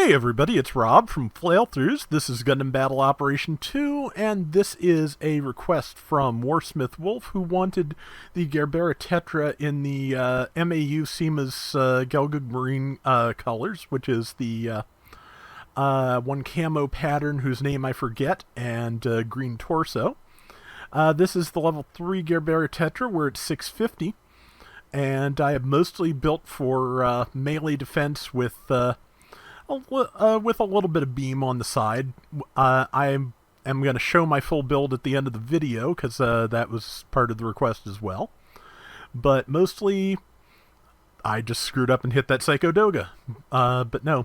Hey everybody, it's Rob from Flailthroughs. This is Gundam Battle Operation 2, and this is a request from Warsmith Wolf, who wanted the Gerbera Tetra in the MAU Cima's Gelgoog Marine colors, which is the one camo pattern whose name I forget, and green torso. This is the level 3 Gerbera Tetra, where it's 650, and I have mostly built for melee defense with a little bit of beam on the side. I am going to show my full build at the end of the video, because that was part of the request as well. But mostly, I just screwed up and hit that Psycho Doga. But no,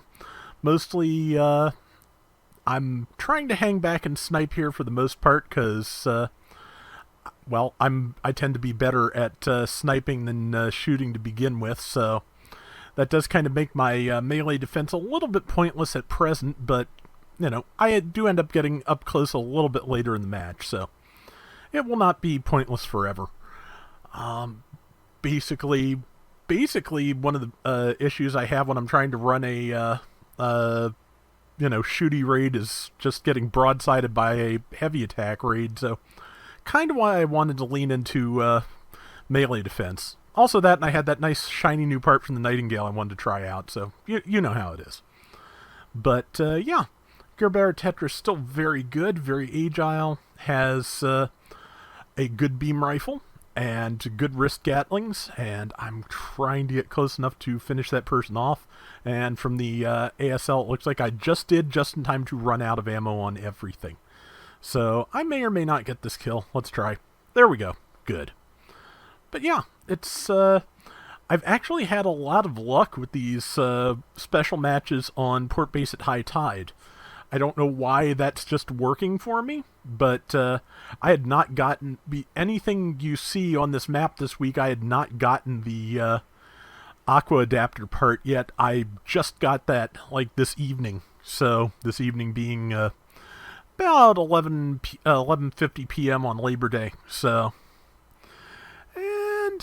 mostly I'm trying to hang back and snipe here for the most part, because well, I tend to be better at sniping than shooting to begin with, so that does kind of make my melee defense a little bit pointless at present, but, you know, I do end up getting up close a little bit later in the match, so it will not be pointless forever. Basically, one of the issues I have when I'm trying to run a, shooty raid is just getting broadsided by a heavy attack raid, so kind of why I wanted to lean into melee defense. Also that, and I had that nice shiny new part from the Nightingale I wanted to try out, so you know how it is. But, yeah, Gerbera Tetra is still very good, very agile, has a good beam rifle, and good wrist gatlings, and I'm trying to get close enough to finish that person off. And from the ASL, it looks like I just did just in time to run out of ammo on everything. So I may or may not get this kill. Let's try. There we go. Good. But yeah, it's, I've actually had a lot of luck with these special matches on Port Base at high tide. I don't know why that's just working for me, but I had not gotten anything you see on this map this week. I had not gotten the Aqua Adapter part yet. I just got that, like, this evening. So, this evening being about 11:50 p.m. on Labor Day, so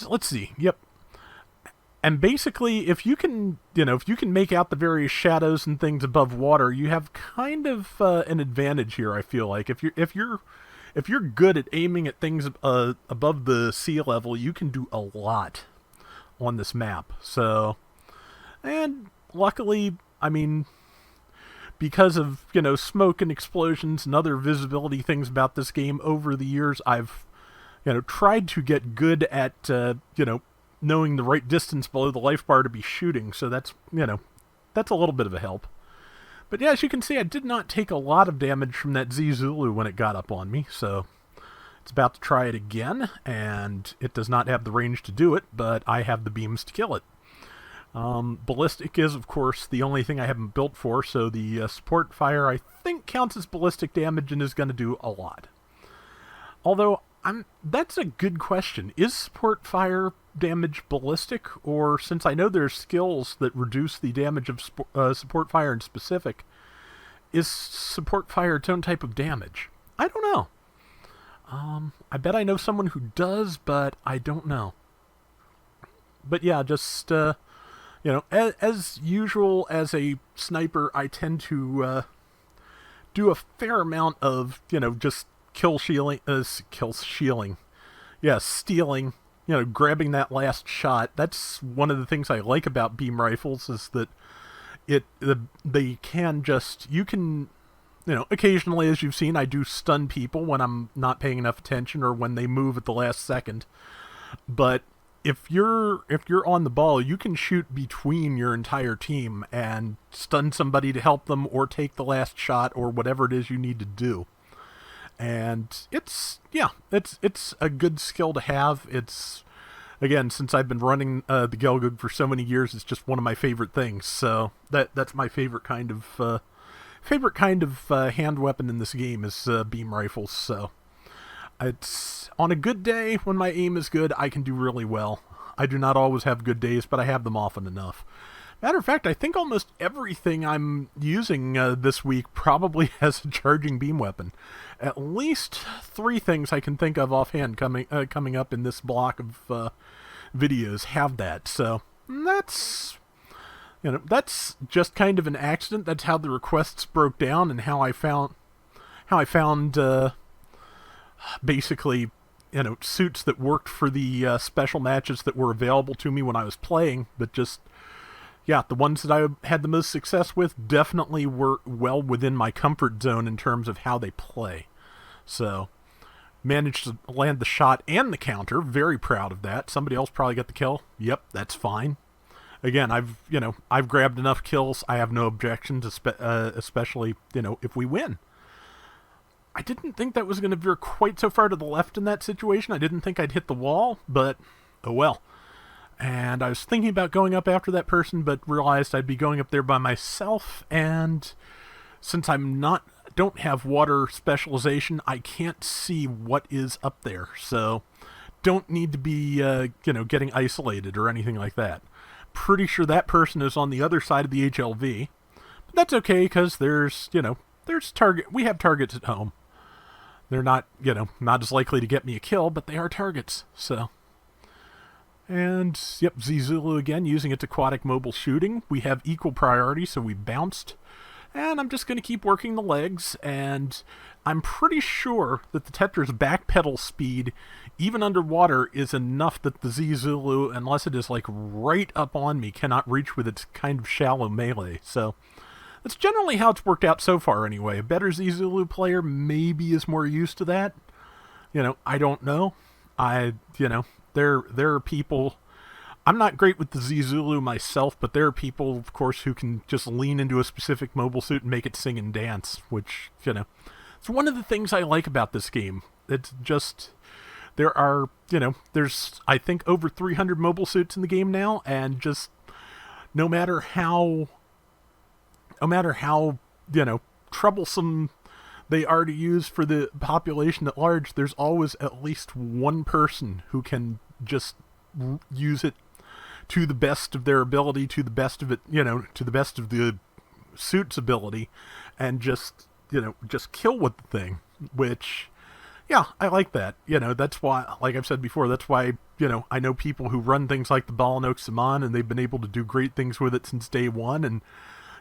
let's see. Yep. And basically, if you can make out the various shadows and things above water, you have kind of an advantage here. I feel like if you're good at aiming at things above the sea level, you can do a lot on this map. So, and luckily, I mean, because of smoke and explosions and other visibility things about this game over the years, I've tried to get good at, knowing the right distance below the life bar to be shooting, so that's a little bit of a help. But yeah, as you can see, I did not take a lot of damage from that Z Zulu when it got up on me, so it's about to try it again, and it does not have the range to do it, but I have the beams to kill it. Ballistic is, of course, the only thing I haven't built for, so the support fire, I think, counts as ballistic damage and is going to do a lot. Although, that's a good question. Is support fire damage ballistic? Or, since I know there's skills that reduce the damage of support fire in specific, is support fire its own type of damage? I don't know. I bet I know someone who does, but I don't know. But yeah, just, as usual as a sniper, I tend to do a fair amount of, just stealing, grabbing that last shot. That's one of the things I like about beam rifles, is that they can just, you can, occasionally, as you've seen, I do stun people when I'm not paying enough attention or when they move at the last second. But if you're on the ball, you can shoot between your entire team and stun somebody to help them or take the last shot or whatever it is you need to do. And it's a good skill to have. It's, again, since I've been running the Gelgoog for so many years, it's just one of my favorite things. So that's my favorite kind of hand weapon in this game is beam rifles. So it's, on a good day when my aim is good, I can do really well. I do not always have good days, but I have them often enough. Matter of fact, I think almost everything I'm using this week probably has a charging beam weapon. At least 3 things I can think of offhand coming up in this block of videos have that. So that's That's just kind of an accident. That's how the requests broke down, and how I found basically, suits that worked for the special matches that were available to me when I was playing. But just, yeah, the ones that I had the most success with definitely were well within my comfort zone in terms of how they play. So, managed to land the shot and the counter. Very proud of that. Somebody else probably got the kill. Yep, that's fine. Again, I've grabbed enough kills. I have no objections, especially, if we win. I didn't think that was going to veer quite so far to the left in that situation. I didn't think I'd hit the wall, but oh well. And I was thinking about going up after that person, but realized I'd be going up there by myself, and since don't have water specialization, I can't see what is up there. So, don't need to be, getting isolated or anything like that. Pretty sure that person is on the other side of the HLV. But that's okay, because there's we have targets at home. They're not, not as likely to get me a kill, but they are targets, so. And, yep, Z-Zulu again, using its aquatic mobile shooting. We have equal priority, so we bounced. And I'm just going to keep working the legs, and I'm pretty sure that the Tetra's backpedal speed, even underwater, is enough that the Z-Zulu, unless it is like right up on me, cannot reach with its kind of shallow melee. So that's generally how it's worked out so far anyway. A better Z-Zulu player maybe is more used to that. I don't know. There are people... I'm not great with the Z-Zulu myself, but there are people, of course, who can just lean into a specific mobile suit and make it sing and dance, which, it's one of the things I like about this game. It's just, there are, there's, I think, over 300 mobile suits in the game now, and just, no matter how, troublesome they are to use for the population at large, there's always at least one person who can just use it to the best of their ability, to the best of it, to the best of the suit's ability, and just kill with the thing, which, yeah, I like that. That's why, like I've said before, that's why, I know people who run things like the Ball & Cima, and they've been able to do great things with it since day one, and,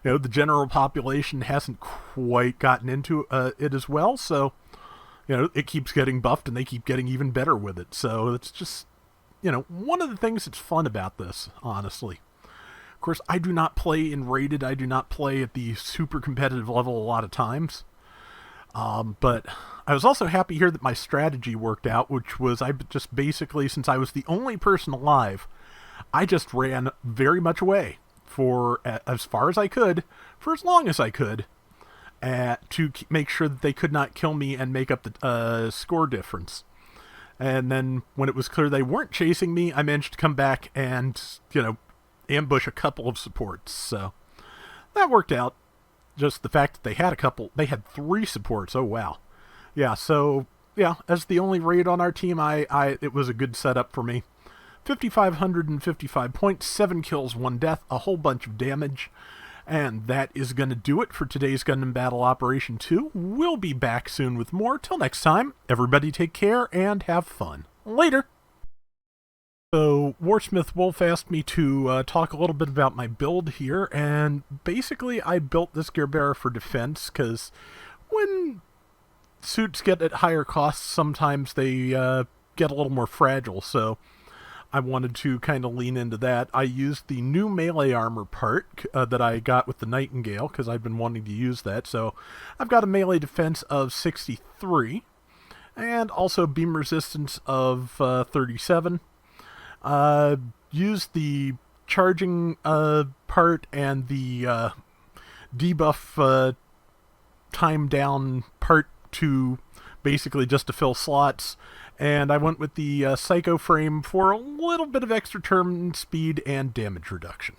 the general population hasn't quite gotten into it as well, so, it keeps getting buffed, and they keep getting even better with it, so it's just, one of the things that's fun about this, honestly. Of course, I do not play in rated. I do not play at the super competitive level a lot of times. But I was also happy here that my strategy worked out, which was I just basically, since I was the only person alive, I just ran very much away for as far as I could, for as long as I could, to make sure that they could not kill me and make up the score difference. And then when it was clear they weren't chasing me, I managed to come back and, ambush a couple of supports. So that worked out. Just the fact that they had 3 supports. Oh, wow. Yeah, so, yeah, as the only raid on our team, it was a good setup for me. 5,555 points, 7 kills, 1 death, a whole bunch of damage. And that is going to do it for today's Gundam Battle Operation 2. We'll be back soon with more. Till next time, everybody take care and have fun. Later! So, Warsmith Wolf asked me to talk a little bit about my build here, and basically I built this Gerbera for defense, because when suits get at higher costs, sometimes they get a little more fragile, so I wanted to kind of lean into that. I used the new melee armor part that I got with the Nightingale, because I've been wanting to use that. So I've got a melee defense of 63, and also beam resistance of 37. Used the charging part and the debuff time down part to basically just to fill slots. And I went with the Psycho Frame for a little bit of extra turn speed and damage reduction.